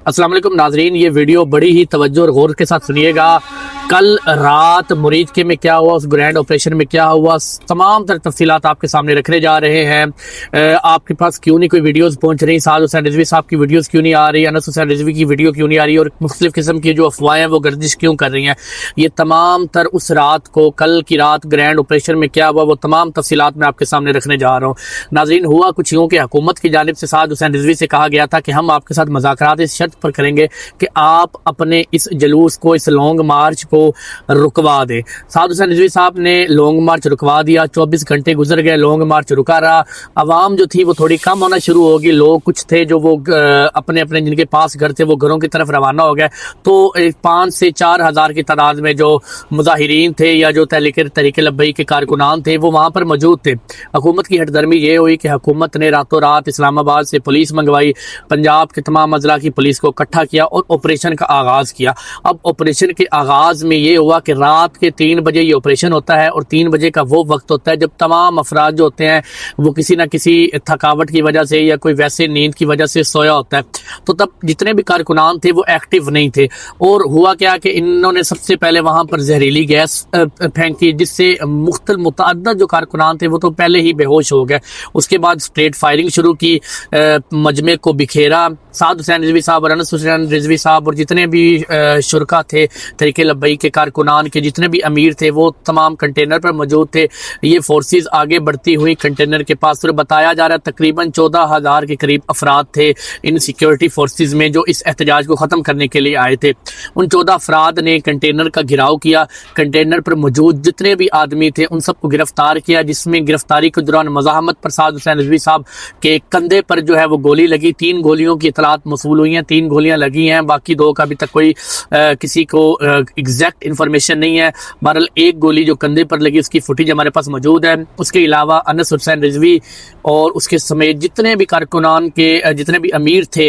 अस्सलाम वालेकुम नाजरीन, ये वीडियो बड़ी ही तवज्जो और गौर के साथ सुनिएगा। कल रात मुरीद के में क्या हुआ, उस ग्रैंड ऑपरेशन में क्या हुआ, तमाम तर तफसीलात आपके सामने रखने जा रहे हैं। आपके पास क्यों नहीं कोई वीडियोस पहुंच रही, साद हुसैन रिजवी साहब की वीडियोस क्यों नहीं आ रही, अनस हुसैन रिजवी की वीडियो क्यों नहीं आ रही, और मुख्तलिफ किस्म की जो अफवाहें वो गर्दिश क्यों कर रही हैं, ये तमाम तर उस रात को, कल की रात ग्रैंड ऑपरेशन में क्या हुआ, वो तमाम तफसीलात मैं आपके सामने रखने जा रहा हूँ। नाजरीन, हुआ कुछ यूँ कि हुकूमत की जानिब से साद हुसैन रिजवी से कहा गया था कि हम आपके साथ मुज़ाकरात इस शर्त पर करेंगे कि आप अपने इस जलूस को, इस लॉन्ग मार्च को रुकवा दे। साद हुसैन रिजवी साहब ने लॉन्ग मार्च रुकवा दिया। 24 घंटे गुजर गए, लॉन्ग मार्च रुका रहा। आवाम जो थी वो थोड़ी कम होना शुरू होगी। लोग कुछ थे जो वो अपने अपने जिनके पास घर थे वो घरों की तरफ रवाना हो गए। तो 5 से 4 हज़ार की तादाद में जो मुजाहिरीन थे या जो तहरीक लब्बई के कारकुनान थे वो वहाँ पर मौजूद थे। हुकूमत की हटदर्मी ये हुई कि हुकूमत ने रातों रात इस्लामाबाद से पुलिस मंगवाई, पंजाब के तमाम अजला की पुलिस को इकट्ठा किया और ऑपरेशन का आगाज़ किया। अब ऑपरेशन के आगाज़ में ये हुआ कि रात के 3 बजे ये ऑपरेशन होता है, और 3 बजे का वो वक्त होता है जब तमाम अफराद जो होते हैं वो किसी न किसी थकावट की वजह से या कोई वैसे नींद की वजह से सोया होता है। तो तब जितने भी कारकुनान थे वो एक्टिव नहीं थे। और हुआ क्या कि इन्होंने सबसे पहले वहाँ पर जहरीली गैस फेंकी, जिससे मुतअद्दिद जो कारकुनान थे वो तो पहले ही बेहोश हो गए। उसके बाद स्ट्रेट फायरिंग शुरू की, मजमे को बिखेरा। साद हुसैन रिजवी साहब और अनस हुसैन रिजवी साहब और जितने भी शुरका थे, तहरीक लब्बई के कारकुनान के जितने भी अमीर थे, वो तमाम कंटेनर पर मौजूद थे। ये फोर्सेस आगे बढ़ती हुई कंटेनर के पास, और बताया जा रहा है तकरीबन 14,000 के करीब अफराद थे इन सिक्योरिटी फोर्सेस में जो इस एहतजाज को ख़त्म करने के लिए आए थे। उन 14 अफराद ने कंटेनर का घिराव किया। कंटेनर पर मौजूद जितने भी आदमी थे उन सबको गिरफ्तार किया, जिसमें गिरफ्तारी के दौरान मज़ाहमत पर साद हुसैन रिजवी साहब के कंधे पर जो है वो गोली लगी। 3 गोलियों की इतलात मौसूल हुई हैं, 3 गोलियां लगी हैं। बाकी 2 का अभी तक कोई किसी को एग्जैक्ट इन्फॉर्मेशन नहीं है। बहरहाल एक गोली जो कंधे पर लगी उसकी फुटेज हमारे पास मौजूद है। उसके अलावा अनस हुसैन रिजवी और उसके समेत जितने भी कारकुनान के जितने भी अमीर थे,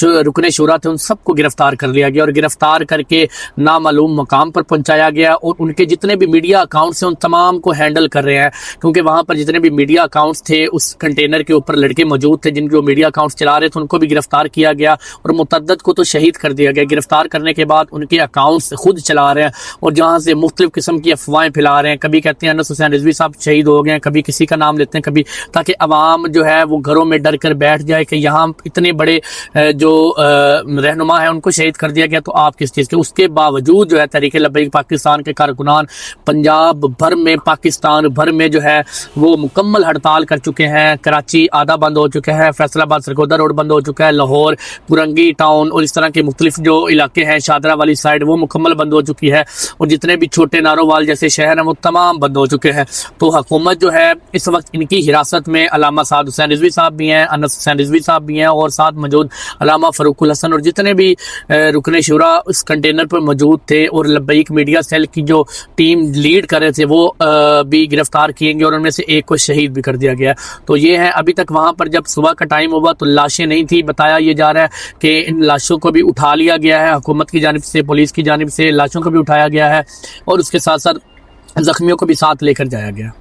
रुकने शुरा थे, उन सबको गिरफ्तार कर लिया गया और गिरफ्तार करके नामालूम मकाम पर पहुंचाया गया। और उनके जितने भी मीडिया अकाउंट्स हैं उन तमाम को हैंडल कर रहे हैं, क्योंकि वहाँ पर जितने भी मीडिया अकाउंट्स थे उस कंटेनर के ऊपर लड़के मौजूद थे जिनके वो मीडिया अकाउंट्स चला रहे थे, उनको भी गिरफ्तार किया गया और मुतअद्दिद को तो शहीद कर दिया गया। गिरफ्तार करने के बाद उनके अकाउंट्स खुद चला रहे हैं और जहाँ से मुख्तलिफ किस्म की अफवाहें फैला रहे हैं। कभी कहते हैं अनस हुसैन रिजवी साहब शहीद हो गए, कभी किसी का नाम लेते हैं, कभी, ताकि अवाम जो है वो घरों में डर कर बैठ जाए कि यहाँ इतने बड़े जो रहनुमा है उनको शहीद कर दिया गया, तो आप किस चीज़ के। उसके बावजूद जो है तहरीक लब्बैक पाकिस्तान के कारकुनान पंजाब भर में, पाकिस्तान भर में जो है वो मुकम्मल हड़ताल कर चुके हैं। कराची आधा बंद हो चुका है, फैसलाबाद सरगोदा रोड बंद हो चुका है, लाहौर, कुरंगी टाउन और इस तरह के मुख्तलिफ जो इलाके हैं, शादरा वाली साइड, वो मुकम्मल बंद हो चुकी है। और जितने भी छोटे नारोवाल जैसे शहर हैं वो तमाम बंद हो चुके हैं। तो हुकूमत जो है इस वक्त इनकी हिरासत में अलामा साद हुसैन रिजवी साहब भी हैं, अनस हुसैन रिजवी साहब भी हैं, और साथ मौजूद अलामा फ़रूकुल हसन और जितने भी रुकने शुरा उस कंटेनर पर मौजूद थे और लब्बैक मीडिया सेल की जो टीम लीड कर रहे थे वो भी गिरफ्तार किए गए और उनमें से एक को शहीद भी कर दिया गया। तो ये है, अभी तक वहाँ पर जब सुबह का टाइम हुआ तो लाशें नहीं थी। बताया ये जा रहा है कि इन लाशों को भी उठा लिया गया है, हुकूमत की जानिब से, पुलिस की जानिब से लाशों को भी उठाया गया है और उसके साथ साथ जख्मियों को भी साथ लेकर जाया गया।